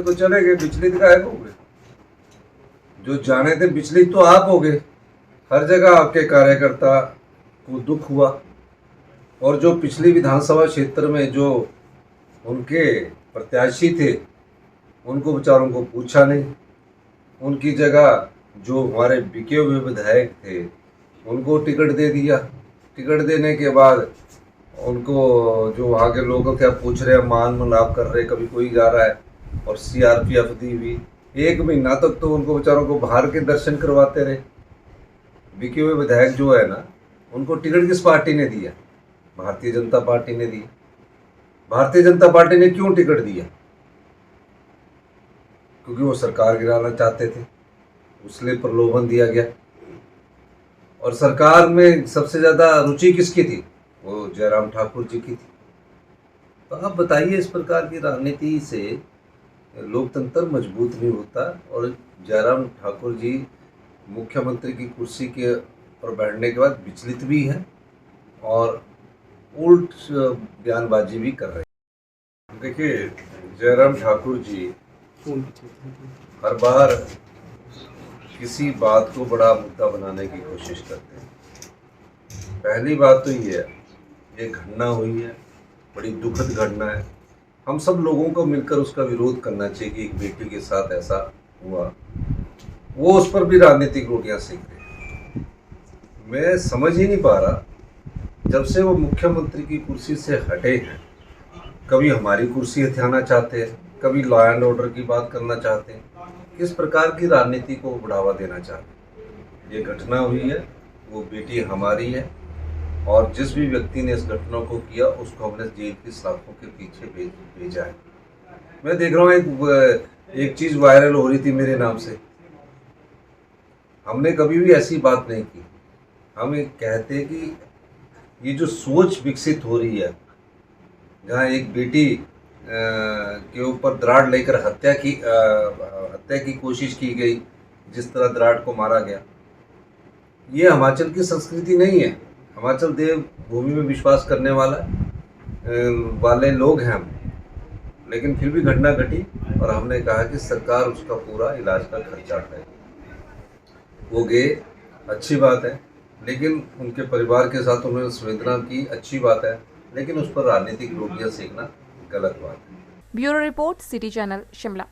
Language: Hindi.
में तो चले गए, विचलित गायब हो गए। जो जाने थे विचलित तो आप हो गए। हर जगह आपके कार्यकर्ता को दुख हुआ, और जो पिछली विधानसभा क्षेत्र में जो उनके प्रत्याशी थे उनको बेचारों को पूछा नहीं। उनकी जगह जो हमारे बिके हुए विधायक थे उनको टिकट दे दिया। टिकट देने के बाद उनको जो वहाँ के लोग थे अब पूछ रहे हैं, मान मलाप कर रहे, कभी कोई जा रहा है, और सीआरपीएफ दी हुई। 1 महीना तक तो उनको बेचारों को बाहर के दर्शन करवाते रहे। बिके हुए विधायक जो है ना, उनको टिकट किस पार्टी ने दिया? भारतीय जनता पार्टी ने दिया। भारतीय जनता पार्टी ने क्यों टिकट दिया? क्योंकि वो सरकार गिराना चाहते थे, उसलिए प्रलोभन दिया गया। और सरकार में सबसे ज़्यादा रुचि किसकी थी? वो जयराम ठाकुर जी की थी। तो आप बताइए, इस प्रकार की राजनीति से लोकतंत्र मजबूत नहीं होता। और जयराम ठाकुर जी मुख्यमंत्री की कुर्सी के पर बैठने के बाद विचलित भी हैं और उल्ट बयानबाजी भी कर रहे हैं। देखिए, जयराम ठाकुर जी हर बार किसी बात को बड़ा मुद्दा बनाने की कोशिश करते हैं। पहली बात तो ये है, ये घटना हुई है, बड़ी दुखद घटना है। हम सब लोगों को मिलकर उसका विरोध करना चाहिए कि एक बेटी के साथ ऐसा हुआ। वो उस पर भी राजनीतिक रोटियां सेक रहे। मैं समझ ही नहीं पा रहा, जब से वो मुख्यमंत्री की कुर्सी से हटे हैं, कभी हमारी कुर्सी हथियाना चाहते हैं, कभी लॉ एंड ऑर्डर की बात करना चाहते हैं। किस प्रकार की राजनीति को बढ़ावा देना चाहते हैं? ये घटना हुई है, वो बेटी हमारी है, और जिस भी व्यक्ति ने इस घटना को किया उसको हमने जेल की सलाखों के पीछे भेजा है। मैं देख रहा हूँ एक चीज़ वायरल हो रही थी मेरे नाम से। हमने कभी भी ऐसी बात नहीं की। हम ये कहते हैं कि ये जो सोच विकसित हो रही है, जहाँ एक बेटी के ऊपर दराड़ लेकर हत्या की कोशिश की गई, जिस तरह दराड़ को मारा गया, ये हिमाचल की संस्कृति नहीं है। हिमाचल देव भूमि में विश्वास करने वाले लोग हैं हम, लेकिन फिर भी घटना घटी और हमने कहा कि सरकार उसका पूरा इलाज का खर्चा उठाएगी। वो गए, अच्छी बात है, लेकिन उनके परिवार के साथ उन्होंने संवेदना की, अच्छी बात है, लेकिन उस पर राजनीतिक रोटियां सेकना गलत बात है। Bureau report, city channel, Shimla.